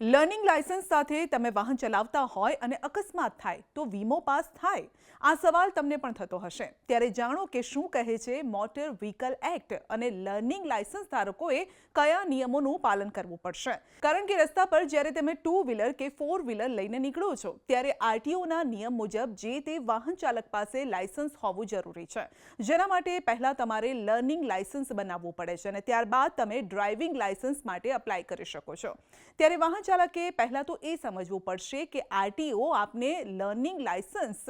Learning licence સાથે તમે વાહન ચલાવતા હોય અને અકસ્માત થાય તો વીમો પાસ થાય? આ સવાલ તમને પણ થતો હશે. ત્યારે જાણો કે શું કહે છે મોટર વ્હીકલ એક્ટ અને લર્નિંગ લાયસન્સ ધારકોએ કયા નિયમોનું પાલન કરવું પડશે. કારણ કે રસ્તા પર જ્યારે તમે 2 વ્હીલર કે 4 વ્હીલર લઈને નીકળો છો ત્યારે આરટીઓના નિયમ મુજબ જે તે વાહન ચાલક પાસે લાયસન્સ હોવું જરૂરી છે, જેના માટે પહેલા તમારે લર્નિંગ લાયસન્સ બનાવવું પડે છે અને ત્યારબાદ તમે ડ્રાઇવિંગ લાયસન્સ માટે અપ્લાય કરી શકો છો. ત્યારે વાહન ચાલકે પહેલા તો એ સમજવું પડશે કે આરટીઓ આપને લર્નિંગ લાયસન્સ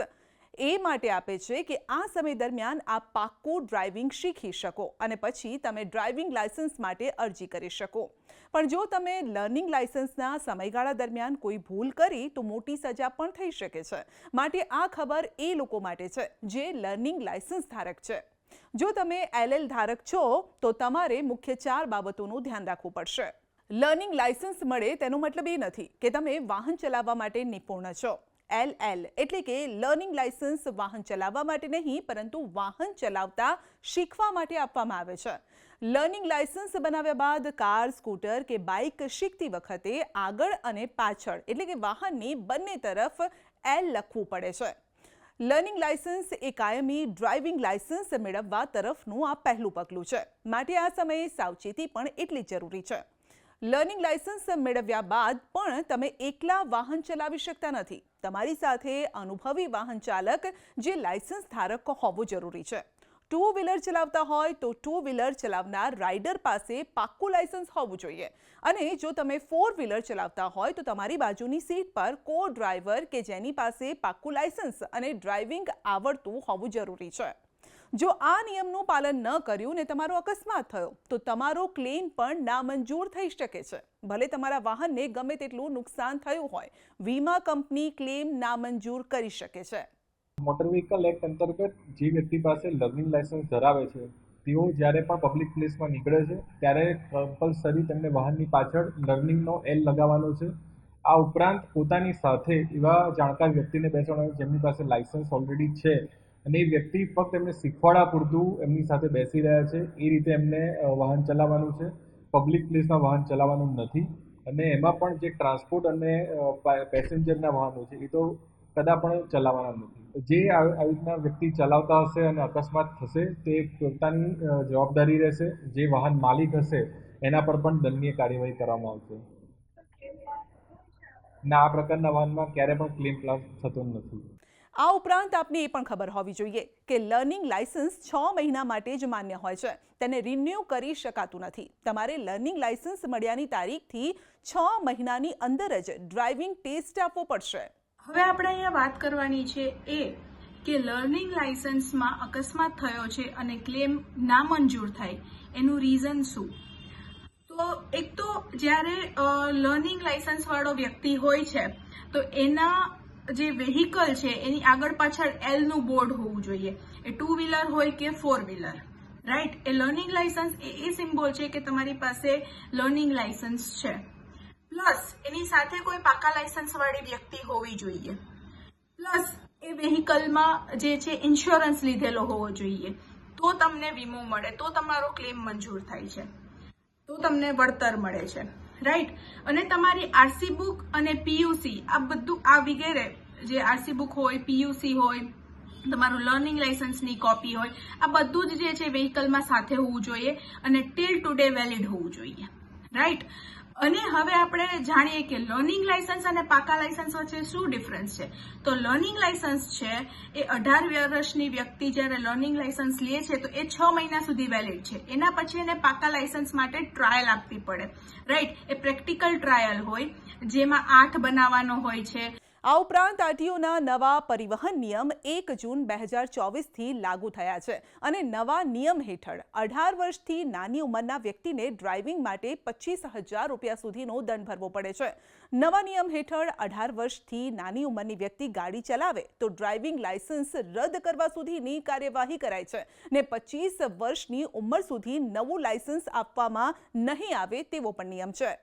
એ માટે આપે છે કે આ સમય દરમિયાન આપ પાક્કું ડ્રાઇવિંગ શીખી શકો અને પછી તમે ડ્રાઇવિંગ લાયસન્સ માટે અરજી કરી શકો. પણ જો તમે લર્નિંગ લાયસન્સના સમયગાળા દરમિયાન કોઈ ભૂલ કરી તો મોટી સજા પણ થઈ શકે છે. માટે આ ખબર એ લોકો માટે છે જે લર્નિંગ લાયસન્સ ધારક છે. જો તમે એલએલ ધારક છો તો તમારે મુખ્ય 4 બાબતોનું ધ્યાન રાખવું પડશે. લર્નિંગ લાયસન્સ મળે તેનો મતલબ એ નથી કે તમે વાહન ચલાવવા માટે નિપુણ છો. એલએલ એટલે કે લર્નિંગ લાયસન્સ વાહન ચલાવવા માટે નહીં પરંતુ વાહન ચલાવતા શીખવા માટે આપવામાં આવે છે. લર્નિંગ લાયસન્સ બનાવ્યા બાદ કાર, સ્કૂટર કે બાઇક શીખતી વખતે આગળ અને પાછળ એટલે કે વાહનની બંને તરફ એલ લખવું પડે છે. લર્નિંગ લાયસન્સ એ કાયમી ડ્રાઇવિંગ લાયસન્સ મેળવવા તરફનું આ પહેલું પગલું છે. માટે આ સમયે સાવચેતી પણ એટલી જરૂરી છે. લર્નિંગ લાયસન્સ મેળવ્યા બાદ પણ તમે એકલા વાહન ચલાવી શકતા નથી. તમારી સાથે અનુભવી વાહન ચાલક જે લાયસન્સ ધારક હોવો જરૂરી છે. 2 વ્હીલર ચલાવતા હોય તો 2 વ્હીલર ચલાવનાર રાઇડર પાસે પાક્કું લાયસન્સ હોવું જોઈએ. અને જો તમે 4 વ્હીલર ચલાવતા હોય તો તમારી બાજુની સીટ પર કો ડ્રાઈવર કે જેની પાસે પાક્કું લાયસન્સ અને ડ્રાઇવિંગ આવડતું હોવું જરૂરી છે. જો આ નિયમનું પાલન ન કર્યું ને તમારો અકસ્માત થયો તો તમારો ક્લેમ પણ નામંજૂર થઈ શકે છે. ભલે તમારા વાહનને ગમે તેટલું નુકસાન થયું હોય, વીમા કંપની ક્લેમ નામંજૂર કરી શકે છે. મોટર વ્હીકલ એક્ટ અંતર્ગત જે વ્યક્તિ પાસે લર્નિંગ લાયસન્સ ધરાવે છે તેઓ જ્યારે પણ પબ્લિક પ્લેસમાં નીકળે છે ત્યારે કમ્પલસરી તેમને વાહનની પાછળ લર્નિંગનો એલ લગાવવાનો છે. આ ઉપરાંત પોતાની સાથે એવા જાણકાર વ્યક્તિને બેસાડવાનું જેમની પાસે લાયસન્સ ઓલરેડી છે અને એ વ્યક્તિ ફક્ત એમને શીખવાડવા પૂરતું એમની સાથે બેસી રહ્યા છે એ રીતે એમને વાહન ચલાવવાનું છે. પબ્લિક પ્લેસમાં વાહન ચલાવવાનું નથી. અને એમાં પણ જે ટ્રાન્સપોર્ટ અને પેસેન્જરના વાહનો છે એ તો કદાચ પણ ચલાવવાના નથી. જે આવી રીતના વ્યક્તિ ચલાવતા હશે અને અકસ્માત થશે તે પોતાની જવાબદારી રહેશે. જે વાહન માલિક હશે એના પર પણ દંડનીય કાર્યવાહી કરવામાં આવશે. અને આ પ્રકારના વાહનમાં ક્યારે પણ ક્લેમ પાસ થતો નથી. આ ઉપરાંત આપને એ પણ ખબર હોવી જોઈએ કે લર્નિંગ લાયસન્સ 6 મહિના માટે જ માન્ય હોય છે. તેને રિન્યૂ કરી શકાતું નથી. તમારે લર્નિંગ લાયસન્સ મળ્યાની તારીખથી 6 મહિનાની અંદર જ ડ્રાઇવિંગ ટેસ્ટ આપવો પડશે. હવે આપણે અહીંયા વાત કરવાની છે એ કે લર્નિંગ લાયસન્સમાં અકસ્માત થયો છે અને ક્લેમ નામંજૂર થાય એનું રીઝન શું? તો એક તો જ્યારે લર્નિંગ લાયસન્સ વાળો વ્યક્તિ હોય છે તો એના જે વેહિકલ છે એની આગળ પાછળ એલ નું બોર્ડ હોવું જોઈએ. એ 2 વ્હીલર હોય કે 4 વ્હીલર, રાઈટ? એ લર્નિંગ લાયસન્સ એ સિમ્બોલ છે કે તમારી પાસે લર્નિંગ લાયસન્સ છે. પ્લસ એની સાથે કોઈ પાકા લાયસન્સ વાળી વ્યક્તિ હોવી જોઈએ. પ્લસ એ વેહિકલમાં જે છે ઇન્સ્યોરન્સ લીધેલો હોવો જોઈએ. તો તમને વીમો મળે, તો તમારો ક્લેમ મંજૂર થાય છે, તો તમને વળતર મળે છે, રાઈટ? અને તમારી આરસી બુક અને પીયુસી આ બધું આ વગેરે જે આરસી બુક હોય, પીયુસી હોય, તમારું લર્નિંગ લાયસન્સની કોપી હોય, આ બધું જ જે છે વેહિકલમાં સાથે હોવું જોઈએ અને ટિલ ટુડે વેલિડ હોવું જોઈએ, રાઈટ? અને હવે આપણે જાણીએ કે લર્નિંગ લાયસન્સ અને પાકા લાયસન્સ વચ્ચે શું ડિફરન્સ છે. તો લર્નિંગ લાયસન્સ છે એ 18 વર્ષની વ્યક્તિ જ્યારે લર્નિંગ લાયસન્સ લે છે તો એ 6 મહિના સુધી વેલિડ છે. એના પછી એને પાકા લાયસન્સ માટે ટ્રાયલ આપવી પડે, રાઈટ? એ પ્રેક્ટિકલ ટ્રાયલ હોય જેમાં 8 બનાવવાનો હોય છે. આ ઉપરાંત આરટીઓના નવા પરિવહન નિયમ 1 જૂન 2024થી લાગુ થયા છે અને નવા નિયમ હેઠળ 18 વર્ષથી નાની ઉંમરના વ્યક્તિને ડ્રાઇવિંગ માટે 25,000 રૂપિયા સુધીનો દંડ ભરવો પડે છે. નવા નિયમ હેઠળ 18 વર્ષથી નાની ઉંમરની વ્યક્તિ ગાડી ચલાવે તો ડ્રાઇવિંગ લાયસન્સ રદ કરવા સુધીની કાર્યવાહી કરાય છે ને 25 વર્ષની ઉંમર સુધી નવું લાયસન્સ આપવામાં નહીં આવે તેવો પણ નિયમ છે.